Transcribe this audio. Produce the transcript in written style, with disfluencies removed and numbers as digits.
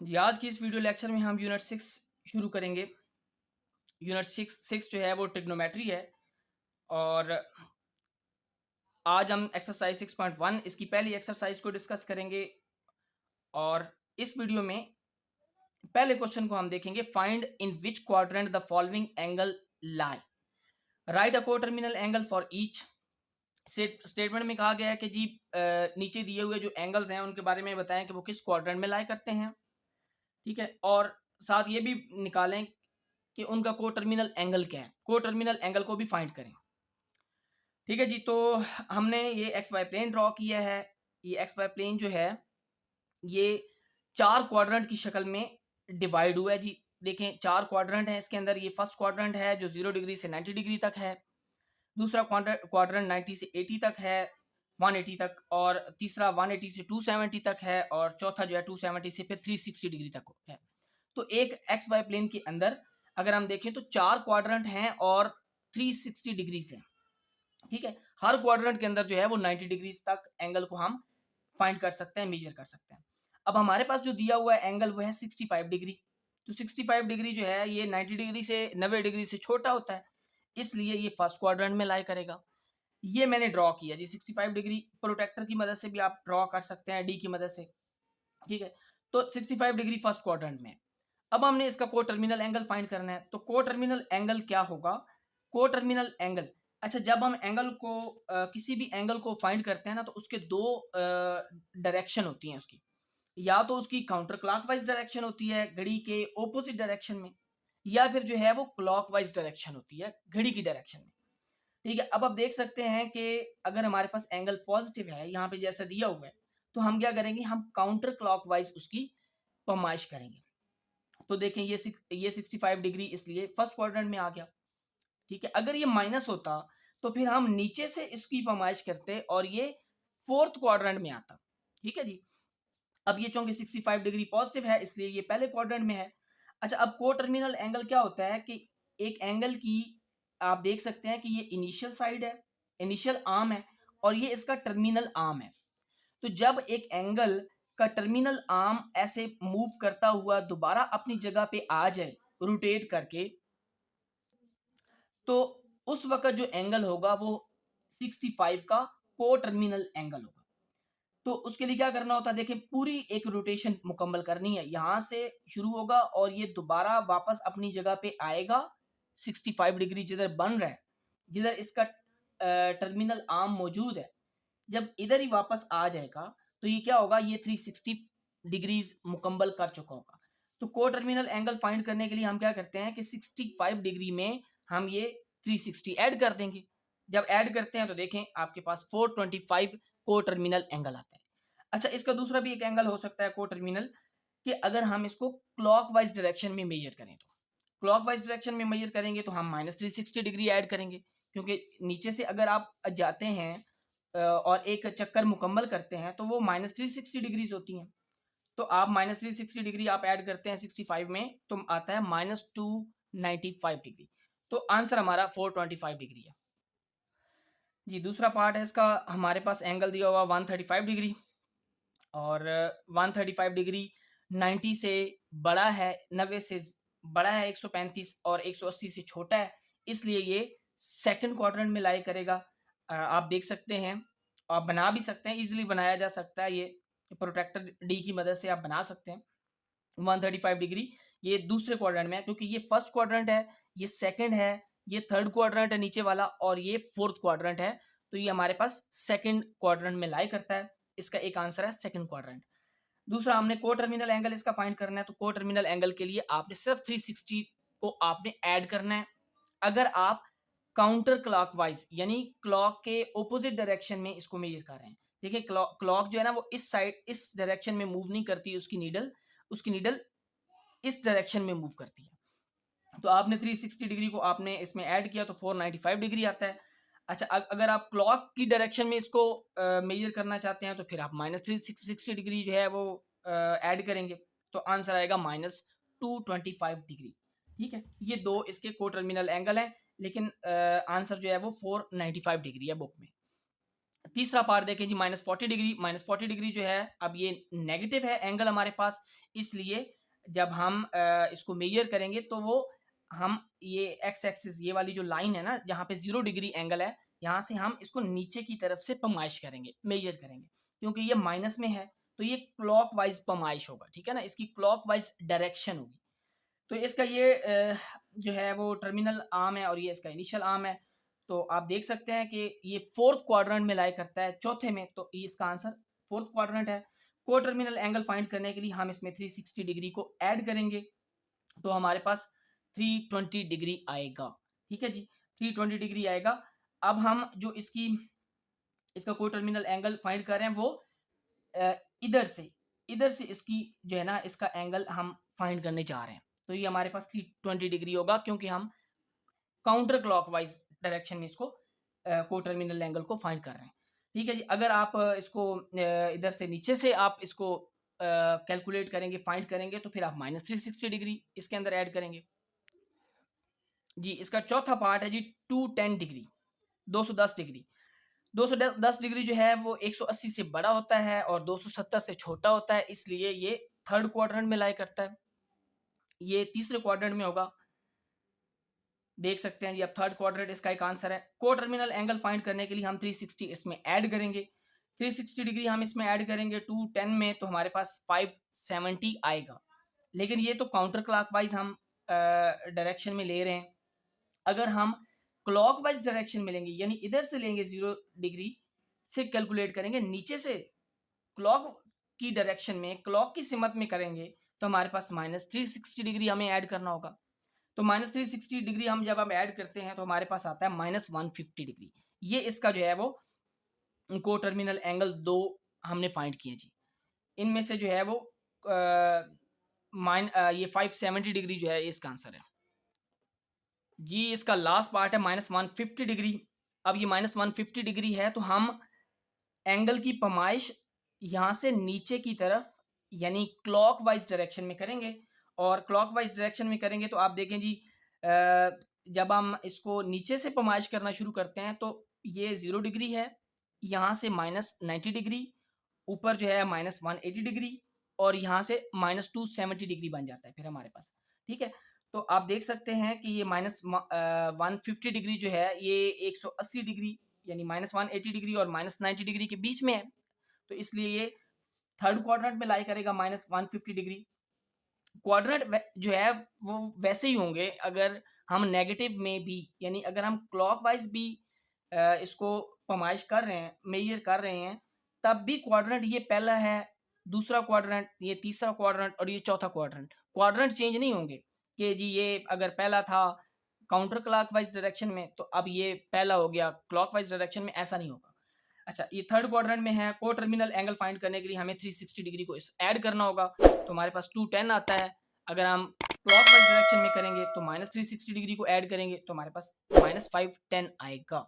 जी, आज की इस वीडियो लेक्चर में हम यूनिट 6 शुरू करेंगे। यूनिट 6 जो है वो ट्रिग्नोमेट्री है और आज हम एक्सरसाइज 6.1 इसकी पहली एक्सरसाइज को डिस्कस करेंगे और इस वीडियो में पहले क्वेश्चन को हम देखेंगे। Find in which quadrant the following angle lie. Right a coterminal angle for each. Statement में कहा गया है कि जी नीचे दिए हुए जो एंगल्स हैं उनके बारे में बताएं कि वो किस क्वाड्रेंट में लाई करते हैं। ठीक है, और साथ ये भी निकालें कि उनका को टर्मिनल एंगल क्या है, को टर्मिनल एंगल को भी फाइंड करें। ठीक है जी, तो हमने ये एक्स वाई प्लेन ड्रॉ किया है। ये एक्स वाई प्लेन जो है ये चार क्वाड्रेंट की शक्ल में डिवाइड हुआ है जी। देखें, चार क्वाड्रेंट है इसके अंदर। ये फर्स्ट क्वाड्रेंट है जो 0 डिग्री से 90 डिग्री तक है। दूसरा क्वाड्रेंट 90 से 80 तक है, 180 तक। और तीसरा 180 से 270 तक है। और चौथा जो है 270 से फिर 360 डिग्री तक है। तो एक एक्स वाई प्लेन के अंदर अगर हम देखें तो चार क्वाड्रेंट हैं और 360 डिग्री से। ठीक है, हर क्वाड्रेंट के अंदर जो है वो 90 डिग्री तक एंगल को हम फाइंड कर सकते हैं, मेजर कर सकते हैं। अब हमारे पास जो दिया हुआ है एंगल वो है 65 डिग्री। तो 65 डिग्री जो है ये 90 डिग्री से 90 डिग्री से छोटा होता है, इसलिए ये फर्स्ट क्वाड्रेंट में लाई करेगा। ये मैंने ड्रॉ किया जी 65 डिग्री। प्रोटेक्टर की मदद से भी आप ड्रॉ कर सकते हैं, डी की मदद से। ठीक है, तो 65 डिग्री फर्स्ट क्वाड्रेंट में। अब हमने इसका को टर्मिनल एंगल फाइंड करना है। तो को टर्मिनल एंगल क्या होगा? को टर्मिनल एंगल, अच्छा, जब हम एंगल को किसी भी एंगल को फाइंड करते हैं ना तो उसके दो डायरेक्शन होती हैं उसकी। या तो उसकी काउंटर क्लॉकवाइज डायरेक्शन होती है घड़ी के ऑपोजिट डायरेक्शन में, या फिर जो है वो क्लॉकवाइज डायरेक्शन होती है घड़ी की डायरेक्शन में। ठीक है, अब आप देख सकते हैं कि अगर हमारे पास एंगल पॉजिटिव है यहाँ पे जैसा दिया हुआ है, तो हम क्या करेंगे, हम काउंटर क्लॉकवाइज उसकी पैमाइश करेंगे। तो देखें ये 65 डिग्री इसलिए फर्स्ट क्वाड्रेंट में आ गया। ठीक है, अगर ये माइनस होता तो फिर हम नीचे से इसकी पैमाइश करते और ये फोर्थ क्वाड्रेंट में आता। ठीक है जी, अब ये चूंकि 65 डिग्री पॉजिटिव है इसलिए ये पहले क्वाड्रेंट में है। अच्छा, अब को टर्मिनल एंगल क्या होता है कि एक एंगल की आप देख सकते हैं कि ये इनिशियल साइड है, इनिशियल आर्म है, और ये इसका टर्मिनल आर्म है। तो जब एक एंगल का टर्मिनल आर्म ऐसे मूव करता हुआ दोबारा अपनी जगह पे आ जाए रोटेट करके, तो उस वक्त जो एंगल होगा वो 65 का को टर्मिनल एंगल होगा। तो उसके लिए क्या करना होता है, देखिए पूरी एक रोटेशन मुकम्मल करनी है। यहां से शुरू होगा और ये दोबारा वापस अपनी जगह पे आएगा 65 डिग्री जिधर बन रहा है, जिधर इसका टर्मिनल आर्म मौजूद है। जब इधर ही वापस आ जाएगा तो ये क्या होगा, ये 360 डिग्रीज मुकम्मल कर चुका होगा। तो को टर्मिनल एंगल फाइंड करने के लिए हम क्या करते हैं कि 65 डिग्री में हम ये 360 ऐड कर देंगे। जब ऐड करते हैं तो देखें आपके पास 425 को टर्मिनल एंगल आता है। अच्छा, इसका दूसरा भी एक एंगल हो सकता है को टर्मिनल, कि अगर हम इसको क्लॉकवाइज डायरेक्शन में मेजर करें तो क्लॉकवाइज डायरेक्शन में मेजर करेंगे तो हम -360 डिग्री ऐड करेंगे, क्योंकि नीचे से अगर आप जाते हैं और एक चक्कर मुकम्मल करते हैं तो वो -360 डिग्रीज होती हैं। तो आप -360 डिग्री आप ऐड करते हैं 65 में तो आता है -295 डिग्री। तो आंसर हमारा 425 डिग्री है जी। दूसरा पार्ट है इसका, हमारे पास एंगल दिया हुआ 135 डिग्री, और 135 डिग्री 90 से बड़ा है, 90 से बड़ा है 135, और 180 से छोटा है, इसलिए ये सेकंड क्वाड्रेंट में लाई करेगा। आप देख सकते हैं, आप बना भी सकते हैं, इजीली बनाया जा सकता है। ये प्रोटेक्टर डी की मदद से आप बना सकते हैं। 135 डिग्री ये दूसरे क्वाड्रेंट में है, क्योंकि ये फर्स्ट क्वाड्रेंट है, ये सेकंड है, ये थर्ड क्वाड्रेंट है नीचे वाला, और ये फोर्थ क्वाड्रेंट है। तो ये हमारे पास सेकंड क्वाड्रेंट में लाई करता है। इसका एक आंसर है सेकंड क्वाड्रेंट। दूसरा, हमने को टर्मिनल एंगल इसका फाइंड करना है। तो को टर्मिनल एंगल के लिए आपने सिर्फ 360 को आपने ऐड करना है। अगर आप काउंटर क्लॉकवाइज यानी क्लॉक के ऑपोजिट डायरेक्शन में इसको मेजर कर रहे हैं, देखिए क्लॉक जो है ना वो इस साइड इस डायरेक्शन में मूव नहीं करती, उसकी नीडल इस डायरेक्शन में मूव करती है। तो आपने 360 डिग्री को आपने इसमें ऐड किया तो 495 डिग्री आता है। अच्छा, अगर आप क्लॉक की डायरेक्शन में इसको मेजर करना चाहते हैं तो फिर आप -360 डिग्री जो है वो ऐड करेंगे, तो आंसर आएगा -225 डिग्री। ठीक है, ये दो इसके को टर्मिनल एंगल हैं, लेकिन आंसर जो है वो 495 डिग्री है बुक में। तीसरा पार्ट देखें जी -40 डिग्री। -40 डिग्री जो है अब ये नेगेटिव है एंगल हमारे पास, इसलिए जब हम इसको मेजर करेंगे तो वो हम ये एक्स एक्सिस ये वाली जो लाइन है ना जहाँ पे 0 डिग्री एंगल है, यहाँ से हम इसको नीचे की तरफ से पमाइश करेंगे, मेजर करेंगे, क्योंकि ये माइनस में है तो ये क्लॉकवाइज पमाइश होगा, ठीक है ना, इसकी क्लॉकवाइज डायरेक्शन होगी। तो इसका ये जो है वो टर्मिनल आर्म है और ये इसका इनिशियल आर्म है। तो आप देख सकते हैं कि ये फोर्थ क्वाड्रेंट में लाई करता है, चौथे में, तो ये इसका आंसर फोर्थ क्वाड्रेंट है। को टर्मिनल एंगल फाइंड करने के लिए हम इसमें 360 डिग्री को ऐड करेंगे तो हमारे पास 320 डिग्री आएगा, ठीक है जी, 320 डिग्री आएगा। अब हम जो इसका को टर्मिनल एंगल फाइंड कर रहे हैं वो इधर से इसकी जो है ना इसका एंगल हम फाइंड करने जा रहे हैं। तो ये हमारे पास 320 डिग्री होगा क्योंकि हम काउंटर क्लॉकवाइज डायरेक्शन में इसको को टर्मिनल एंगल को फाइंड कर रहे हैं, ठीक है जी। अगर आप इसको इधर से नीचे से आप इसको कैलकुलेट करेंगे, फाइंड करेंगे, तो फिर आप -360 डिग्री इसके अंदर ऐड करेंगे जी। इसका चौथा पार्ट है जी 210 डिग्री, 210 डिग्री। 210 डिग्री जो है वो 180 से बड़ा होता है और 270 से छोटा होता है, इसलिए ये थर्ड क्वाड्रेंट में लाई करता है। ये तीसरे क्वाड्रेंट में होगा, देख सकते हैं जी। अब थर्ड क्वाड्रेंट इसका एक आंसर है। को टर्मिनल एंगल फाइंड करने के लिए हम 360 इसमें ऐड करेंगे, 360 डिग्री हम इसमें ऐड करेंगे 210 में, तो हमारे पास 570 आएगा। लेकिन ये तो काउंटर क्लॉकवाइज हम डायरेक्शन में ले रहे हैं। अगर हम क्लॉकवाइज डायरेक्शन में लेंगे, यानी इधर से लेंगे 0 डिग्री से कैलकुलेट करेंगे, नीचे से क्लॉक की डायरेक्शन में, क्लॉक की सिमत में करेंगे, तो हमारे पास -360 डिग्री हमें ऐड करना होगा। तो -360 डिग्री हम जब हम ऐड करते हैं तो हमारे पास आता है -150 डिग्री। ये इसका जो है वो को टर्मिनल एंगल 2 हमने फाइंड किए जी। इनमें से जो है वो ये 570 डिग्री जो है इसका आंसर है जी। इसका लास्ट पार्ट है -150 डिग्री। अब ये -150 डिग्री है तो हम एंगल की पमाइश यहाँ से नीचे की तरफ यानी क्लॉकवाइज डायरेक्शन में करेंगे, और क्लॉकवाइज डायरेक्शन में करेंगे तो आप देखें जी जब हम इसको नीचे से पमाइश करना शुरू करते हैं तो ये 0 डिग्री है, यहाँ से -90 डिग्री, ऊपर जो है -180 डिग्री, और यहाँ से -270 डिग्री बन जाता है फिर हमारे पास, ठीक है। तो आप देख सकते हैं कि ये -150 डिग्री जो है ये 180 डिग्री यानी -180 डिग्री और -90 डिग्री के बीच में है, तो इसलिए ये थर्ड क्वाड्रेंट में लाई करेगा -150 डिग्री। क्वाड्रेंट जो है वो वैसे ही होंगे अगर हम नेगेटिव में भी, यानी अगर हम क्लॉकवाइज भी इसको पमाइश कर रहे हैं, मेजर कर रहे हैं, तब भी क्वाड्रेंट ये पहला है, दूसरा क्वाड्रेंट, ये तीसरा क्वाड्रेंट और ये चौथा क्वाड्रेंट, क्वाड्रेंट चेंज नहीं होंगे कि जी ये अगर पहला था काउंटर क्लॉकवाइज डायरेक्शन में तो अब ये पहला हो गया क्लॉकवाइज डायरेक्शन में, ऐसा नहीं होगा। अच्छा, ये थर्ड क्वाड्रेंट में है। को टर्मिनल एंगल फाइंड करने के लिए हमें 360 डिग्री को इस ऐड करना होगा, तो हमारे पास 210 आता है। अगर हम क्लॉकवाइज डायरेक्शन में करेंगे तो -360 डिग्री को ऐड करेंगे तो हमारे पास -510 आएगा।